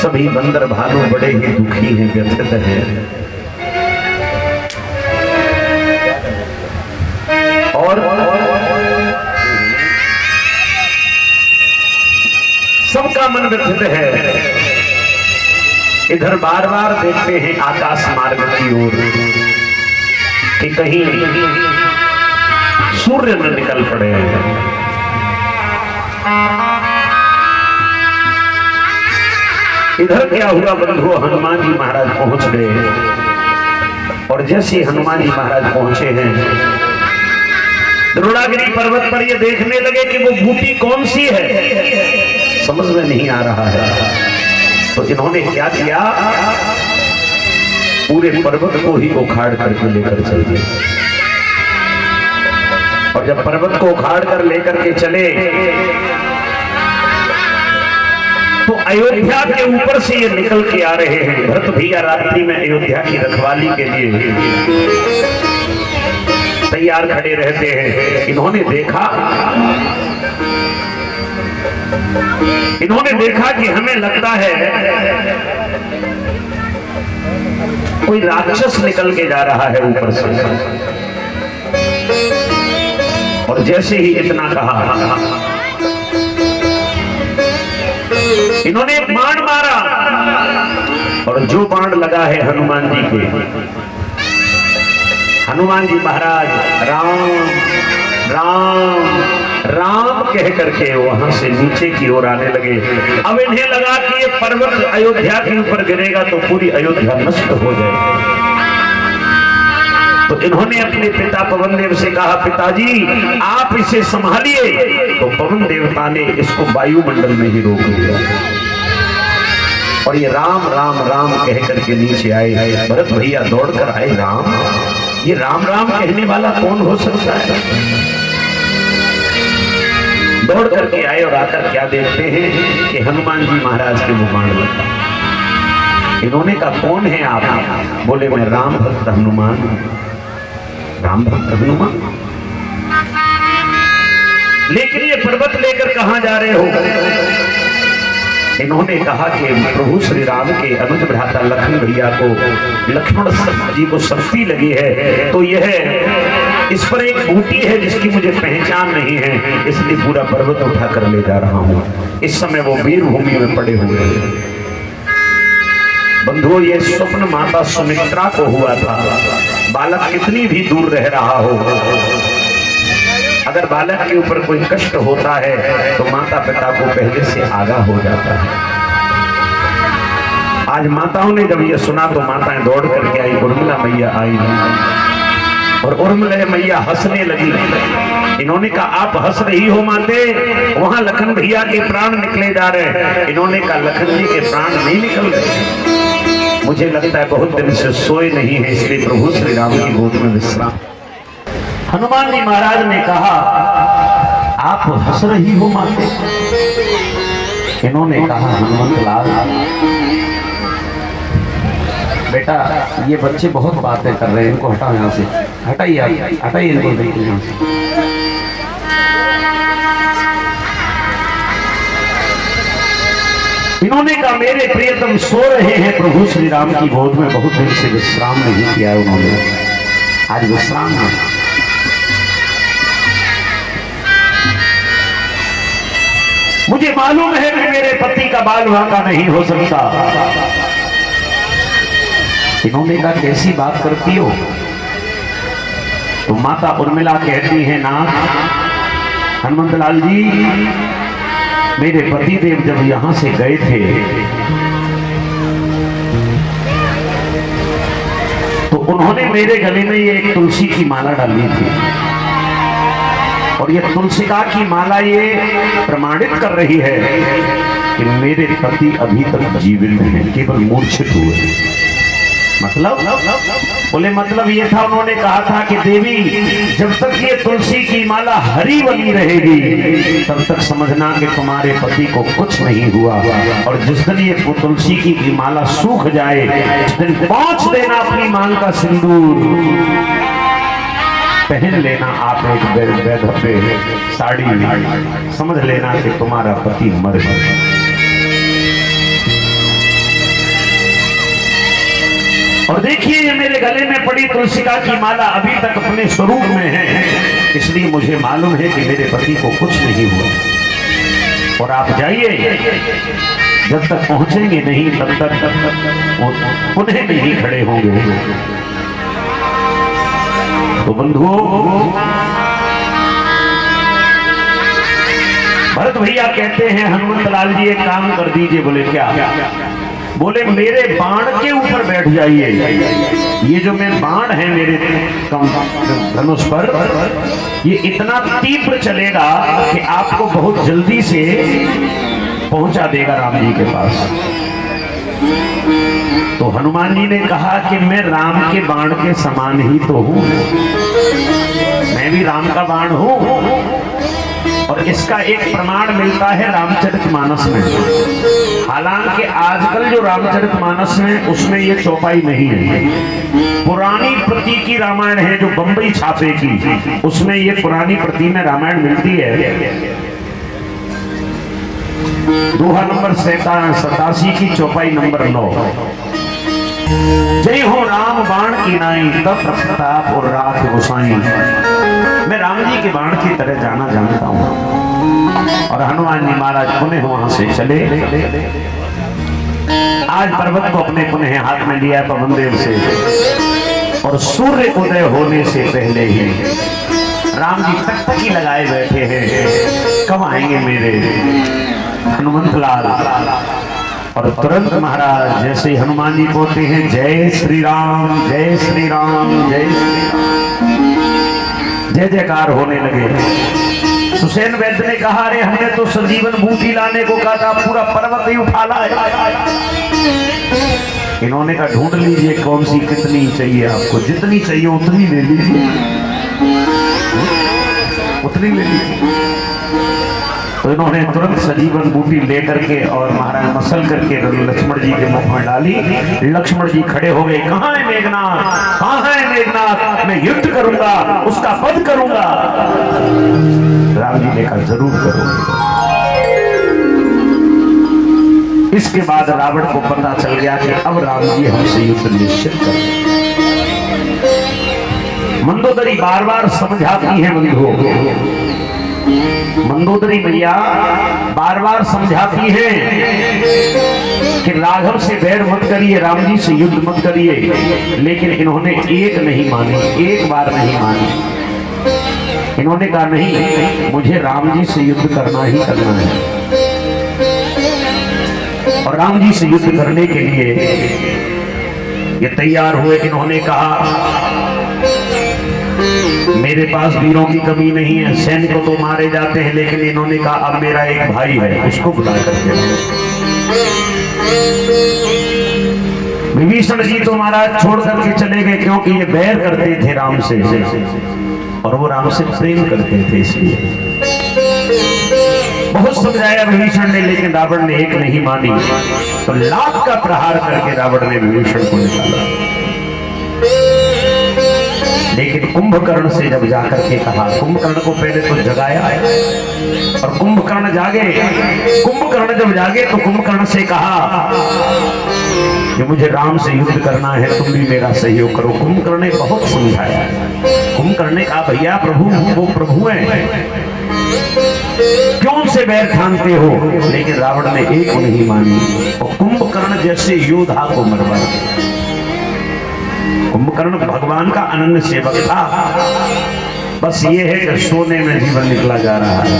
सभी बंदर भालू बड़े ही दुखी हैं, व्यथित हैं। और सबका मन व्यथित है। इधर बार बार देखते हैं आकाश मार्ग की ओर कि कहीं सूर्य न निकल पड़े। इधर क्या हुआ बंधुओं, हनुमान जी महाराज पहुंच गए। और जैसे हनुमान जी महाराज पहुंचे हैं, द्रोणागिरी पर्वत पर ये देखने लगे कि वो बूटी कौन सी है, समझ में नहीं आ रहा है। तो इन्होंने क्या किया, पूरे पर्वत को ही उखाड़ करके लेकर चल दिए। और जब पर्वत को उखाड़ कर लेकर के चले तो अयोध्या के ऊपर से ये निकल के आ रहे हैं। भरत भैया रात्रि में अयोध्या की रखवाली के लिए तैयार खड़े रहते हैं। इन्होंने देखा कि हमें लगता है कोई राक्षस निकल के जा रहा है ऊपर से। और जैसे ही इतना कहा, इन्होंने एक बाण मारा और जो बाण लगा है हनुमान जी के, हनुमान जी महाराज राम राम राम कह करके वहां से नीचे की ओर आने लगे। अब इन्हें लगा कि ये पर्वत अयोध्या के ऊपर गिरेगा तो पूरी अयोध्या नष्ट हो जाएगी। तो इन्होंने अपने पिता पवन देव से कहा, पिताजी आप इसे संभालिए। तो पवन देवता ने इसको वायुमंडल में ही रोक दिया और ये राम राम राम कह करके नीचे आए। भरत भैया दौड़कर आए, राम, ये राम राम कहने वाला कौन हो सकता है। दौड़ करके आए और आकर क्या देखते हैं कि हनुमान जी महाराज के वो बाण लगा। इन्होंने कहा, कौन है आप? बोले, मैं राम भक्त हनुमान। राम भक्त हनुमान? लेकिन ये पर्वत लेकर कहां जा रहे हो? इन्होंने कहा कि प्रभु श्री राम के अनुज भ्राता लखन भैया को, लक्ष्मण जी को शक्ति लगी है, तो यह इस पर एक बूटी है जिसकी मुझे पहचान नहीं है, इसलिए पूरा पर्वत उठा कर ले जा रहा हूं। इस समय वो वीर भूमि में पड़े हुए हैं। बंधुओं, ये स्वप्न माता सुमित्रा को हुआ था। बालक कितनी भी दूर रह रहा हो, अगर बालक के ऊपर कोई कष्ट होता है तो माता पिता को पहले से आगाह हो जाता है। आज माताओं ने जब ये सुना तो माताएं दौड़ करके आई, उर्मिला मैया आई और उर्मिला मैया हंसने लगी। इन्होंने कहा, आप हंस रही हो माते? वहां लखन भैया के प्राण निकले जा रहे हैं। इन्होंने कहा, लखन जी के प्राण नहीं निकल रहे, मुझे लगता है बहुत दिन से सोए नहीं है, इसलिए प्रभु श्री राम की गोद में विश्राम। हनुमान जी महाराज ने कहा, आप हंस रही हो माते? इन्होंने कहा, हनुमंत लाल बेटा, ये बच्चे बहुत बातें कर रहे हैं, इनको हटाओ यहाँ से, हटाइए, हटाइए इनको यहाँ से। इन्होंने कहा, मेरे प्रियतम सो रहे हैं प्रभु श्री राम की गोद में, बहुत दिन से विश्राम नहीं किया उन्होंने, आज विश्राम है। मुझे मालूम है कि मेरे पति का बाल वाका नहीं हो सकता। इन्होंने कहा, कैसी बात करती हो? तो माता उर्मिला कहती है, ना हनुमंत लाल जी, मेरे पति देव जब यहां से गए थे तो उन्होंने मेरे गले में ये एक तुलसी की माला डाली थी और ये तुलसिका की माला ये प्रमाणित कर रही है कि मेरे पति अभी तक जीवित हैं, केवल मूर्छित हुए। मतलब बोले, मतलब ये था, उन्होंने कहा था कि देवी, जब तक ये तुलसी की माला हरी बनी रहेगी तब तक समझना कि तुम्हारे पति को कुछ नहीं हुआ, और जिस दिन ये तुलसी की माला सूख जाए उस दिन पहुंच देना अपनी मांग का सिंदूर, पहन लेना आप एक बेद पे साड़ी, समझ लेना कि तुम्हारा पति मर गया। और देखिए ये मेरे गले में पड़ी तुलसिका की माला अभी तक अपने स्वरूप में है, इसलिए मुझे मालूम है कि मेरे पति को कुछ नहीं हुआ। और आप जाइए, जब तक पहुंचेंगे नहीं तब तक वो पुनः नहीं खड़े होंगे। तो बंधुओं, भरत भैया कहते हैं हनुमंत लाल जी एक काम कर दीजिए। बोले क्या? बोले मेरे बाण के ऊपर बैठ जाइए। ये जो मैं बाण है मेरे धनुष पर, ये इतना तीव्र चलेगा कि आपको बहुत जल्दी से पहुंचा देगा राम जी के पास। तो हनुमान जी ने कहा कि मैं राम के बाण के समान ही तो हूं, मैं भी राम का बाण हूं। और इसका एक प्रमाण मिलता है रामचरितमानस में। हालांकि आजकल जो रामचरितमानस में उसमें ये चौपाई नहीं है। पुरानी प्रति की रामायण है जो बंबई छापे की, उसमें ये पुरानी प्रति में रामायण मिलती है। दोहा नंबर 87 की चौपाई नंबर 9। जय हो राम बाण की नाई, तब प्रताप और राख गोसाई। मैं राम जी के बाण की तरह जाना जानता हूं। और हनुमान जी महाराज पुनः वहां से चले। आज पर्वत को अपने पुनः हाथ में लिया पवनदेव से, और सूर्य उदय होने से पहले ही राम जी टकटकी लगाए बैठे हैं, कब आएंगे मेरे हनुमंत लाल। और तुरंत महाराज जैसे ही हनुमान जी बोलते हैं जय श्री राम, जय श्री राम, जय श्री राम, जय जयकार होने लगे। सुसेन वैद्य ने कहा, अरे हमने तो संजीवन बूटी लाने को कहा था, पूरा पर्वत ही उठा लाया। इन्होंने कहा ढूंढ लीजिए कौन सी कितनी चाहिए आपको, जितनी चाहिए उतनी ले लीजिए, उतनी ले लीजिए। तो इन्होंने तुरंत संजीवन बूटी लेकर के और महाराज मसल करके लक्ष्मण जी के मुख में डाली। लक्ष्मण जी खड़े हो gए, कहाँ है मेघनाथ, कहाँ है मेघनाथ, मैं युद्ध करूंगा, उसका वध करूंगा। राम जी ने कहा जरूर करूंगा। इसके बाद रावण को पता चल गया कि अब राम जी हमसे युद्ध निश्चित करेंगे। मंदोदरी बार बार समझाती है बंधुओं, मंदोदरी मैया बार बार समझाती है कि राघव से बैर मत करिए, राम जी से युद्ध मत करिए। लेकिन इन्होंने एक नहीं मानी, एक बार नहीं मानी। इन्होंने कहा नहीं, मुझे राम जी से युद्ध करना ही करना है। और राम जी से युद्ध करने के लिए ये तैयार हुए। इन्होंने कहा मेरे पास वीरों की कमी नहीं है, सैनिक तो मारे जाते हैं, लेकिन इन्होंने कहा अब मेरा एक भाई है, उसको बुला करके। विभीषण जी तो महाराज छोड़ करके चले गए, क्योंकि ये बैर करते थे राम से, और वो राम से प्रेम करते थे, इसलिए बहुत समझाया विभीषण ने, लेकिन रावण ने एक नहीं मानी। तो लाख का प्रहार करके रावण ने विभीषण को निकाला। लेकिन कुंभकर्ण से जब जाकर के कहा, कुंभकर्ण को पहले तो जगाया और कुंभकर्ण जागे। कुंभकर्ण जब जागे तो कुंभकर्ण से कहा कि मुझे राम से युद्ध करना है, तुम भी मेरा सहयोग करो। कुंभकर्ण ने बहुत समझाया। कुंभकर्ण ने कहा भैया प्रभु वो प्रभु हैं, क्यों उनसे बैर ठानते हो। लेकिन रावण ने एक नहीं मानी और कुंभकर्ण जैसे योद्धा को मरवाया। कुंभकर्ण भगवान का अनन्य सेवक था। बस ये है कि सोने में जीवन निकला जा रहा है,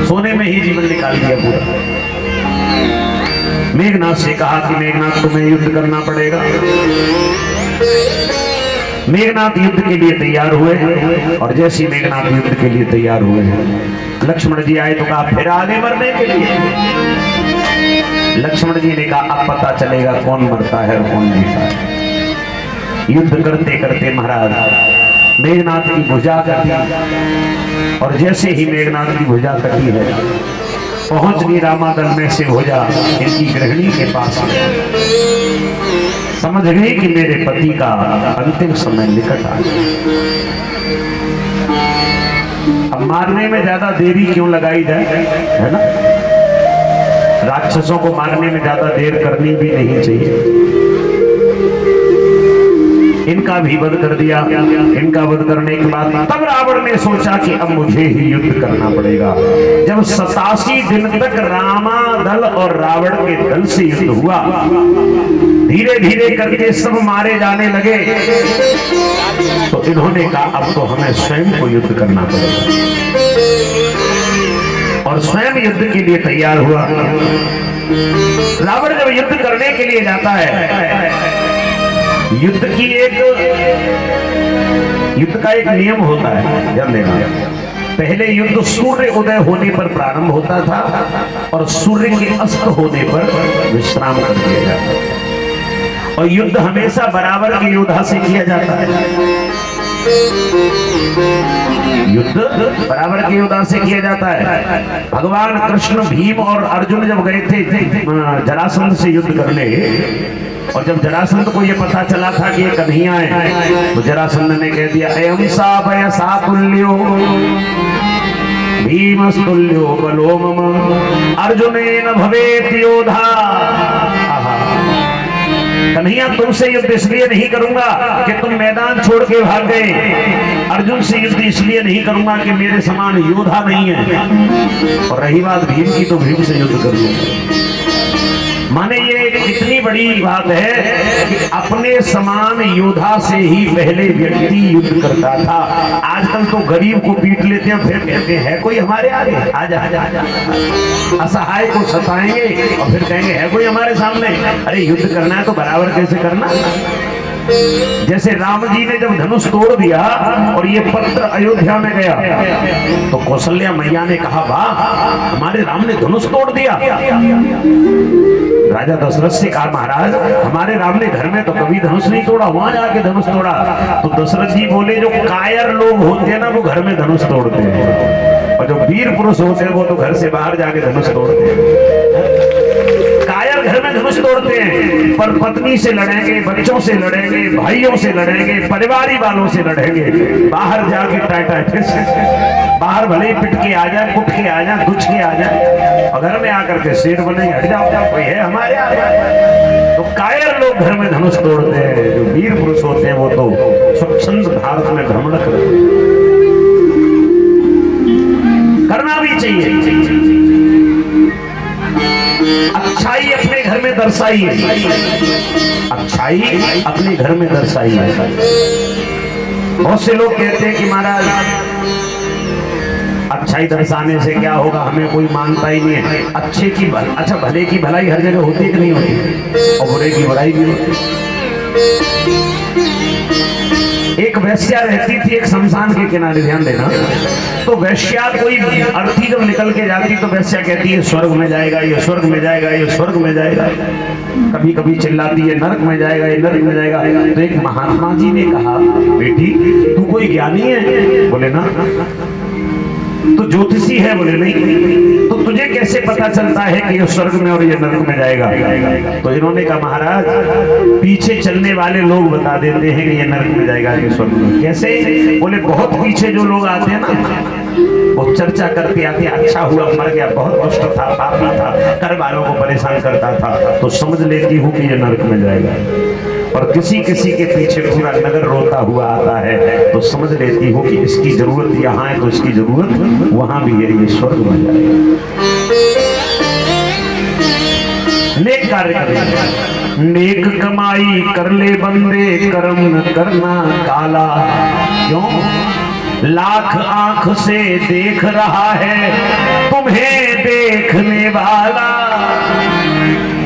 सोने में ही जीवन निकाल दिया पूरा। मेघनाथ से कहा कि मेघनाथ तुम्हें युद्ध करना पड़ेगा। मेघनाथ युद्ध के लिए तैयार हुए, और जैसे मेघनाथ युद्ध के लिए तैयार हुए लक्ष्मण जी आए तो कहा फिर आगे मरने के लिए। लक्ष्मण जी ने कहा अब पता चलेगा कौन मरता है और कौन जीता है। युद्ध करते करते महाराज मेघनाथ की भुजा कटी, और जैसे ही मेघनाथ की भुजा कटी है पहुंच गई रामादल में से भुजा इनकी गृहिणी के पास। समझ गए कि मेरे पति का अंतिम समय निकट आ गया। अब मारने में ज्यादा देरी क्यों लगाई जाए, है ना। राक्षसों को मारने में ज्यादा देर करनी भी नहीं चाहिए। इनका भी वध कर दिया। इनका वध करने के बाद तब रावण ने सोचा कि अब मुझे ही युद्ध करना पड़ेगा। जब 87 दिन तक रामा दल और रावण के दल से युद्ध हुआ, धीरे धीरे करके सब मारे जाने लगे, तो इन्होंने कहा अब तो हमें स्वयं को युद्ध करना पड़ेगा, और स्वयं युद्ध के लिए तैयार हुआ। रावण जब युद्ध करने के लिए जाता है, युद्ध का एक नियम होता है, जब लेना पहले युद्ध सूर्य उदय होने पर प्रारंभ होता था और सूर्य के अस्त होने पर विश्राम कर दिया जाता है, और युद्ध हमेशा बराबर के योद्धा से किया जाता है। युद्ध बराबर के योद्धा से किया जाता है। भगवान कृष्ण, भीम और अर्जुन जब गए थे जरासंध से युद्ध करने, और जब जरासंध को ये पता चला था कि ये कन्हैया है, तो जरासंध ने कह दिया अयं सा वयसा तुल्यो भीमस्तुल्यो बलो मम अर्जुनेन भवेत् योधा। कन्हैया, तुमसे युद्ध इसलिए नहीं करूंगा कि तुम मैदान छोड़ के भाग गए, अर्जुन से युद्ध इसलिए नहीं करूंगा कि मेरे समान योद्धा नहीं है, और रही बात भीम की, तो भीम से युद्ध करूंगा। माने ये इतनी बड़ी बात है कि अपने समान योद्धा से ही पहले व्यक्ति युद्ध करता था। आजकल तो गरीब को पीट लेते हैं, फिर कहते हैं कोई हमारे आगे, आजा आजा आजा, असहाय को सताएंगे और फिर कहेंगे है कोई हमारे सामने। अरे युद्ध करना है तो बराबर कैसे करना। जैसे राम जी ने जब धनुष तोड़ दिया और ये पत्र अयोध्या में गया, तो कौशल्या मैया ने कहा वाह, हमारे राम ने धनुष तोड़ दिया। राजा दशरथ से कहा महाराज, हमारे राम ने घर में तो कभी धनुष नहीं तोड़ा, वहां जाके धनुष तोड़ा। तो दशरथ जी बोले जो कायर लोग होते हैं ना, वो घर में धनुष तोड़ते हैं, और जो वीर पुरुष होते हैं वो तो घर से बाहर जाके धनुष तोड़ते हैं। कायर घर में धनुष तोड़ते हैं, पर पत्नी से लड़ेंगे, बच्चों से लड़ेंगे, भाइयों से लड़ेंगे, परिवारी वालों से लड़ेंगे, बाहर जाके टाटा बाहर भले ही पिट के आ जाए, कुट के आ जाए, दुच के आ जाए, और घर में आकर के शेर बने हट जाओ, कोई है हमारे आगे। तो कायर लोग घर में धनुष तोड़ते हैं, जो वीर पुरुष होते हैं वो तो स्वच्छंद भारत में भ्रमण करते हैं। करना भी चाहिए। अच्छाई अपने घर में दर्शाइए, अच्छाई अपने घर में दर्शाइए। बहुत से लोग कहते हैं कि महाराज अच्छाई दर्शाने से क्या होगा, हमें कोई मानता ही नहीं है। अच्छे की अच्छा भले की भलाई हर जगह होती है कि नहीं होती, और बुरे की बुराई भी होती। एक वैश्या रहती थी एक शमशान के किनारे, ध्यान देना। तो वैश्या कोई अर्थी जब निकल के जाती तो वैश्या कहती है स्वर्ग में जाएगा, ये स्वर्ग में जाएगा, ये स्वर्ग में जाएगा। कभी कभी चिल्लाती है नरक में जाएगा, ये नरक में जाएगा। तो एक महात्मा जी ने कहा बेटी तू कोई ज्ञानी है? बोले ना। तो ज्योतिषी है? बोले नहीं। तो तुझे कैसे पता चलता है कि ये स्वर्ग में और ये नरक में जाएगा? तो इन्होंने कहा महाराज पीछे चलने वाले लोग बता देते हैं कि ये नरक में जाएगा, ये स्वर्ग में। कैसे? बोले बहुत पीछे जो लोग आते हैं ना, वो चर्चा करते आते अच्छा हुआ मर गया, बहुत दुष्ट था, पापी था, घर वालों को परेशान करता था, तो समझ लेती हूँ कि ये नरक में जाएगा। और किसी किसी के पीछे पूरा नगर रोता हुआ आता है, तो समझ लेती हूँ कि इसकी जरूरत यहाँ है तो इसकी जरूरत वहां भी है, ये स्वर्ग में जाएगा। नेक कार्य करें, नेक कमाई कर ले बंदे, कर्म न करना काला। क्यों? लाख आंख से देख रहा है तुम्हें देखने वाला।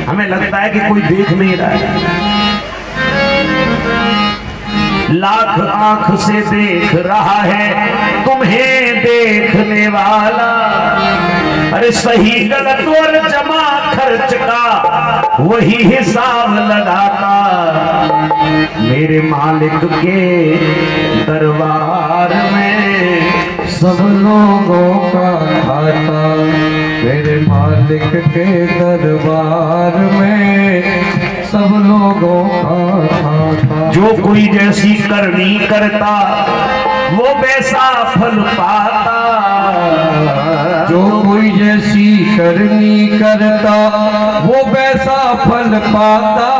हमें लगता है कि कोई देख नहीं रहा है, लाख आंख से देख रहा है तुम्हें देखने वाला। अरे सही गलत और जमा खर्च का वही हिसाब लगाता, मेरे मालिक के दरबार में सब लोगों का खाता। मेरे मालिक के दरबार में सब लोगों का खाता। जो कोई जैसी करनी करता वो वैसा फल पाता, जो कोई जैसी करनी करता वो वैसा फल पाता।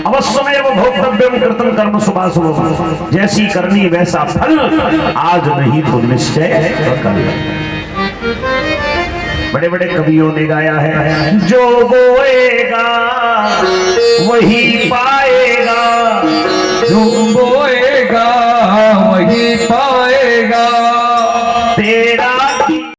अवश्यमेव भोक्तव्यम कृतं कर्म शुभाशुभम्, जैसी करनी वैसा फल, आज नहीं तो निश्चय कल। बड़े बड़े कवियों ने गाया है, जो बोएगा वही पाएगा, जो बोएगा वही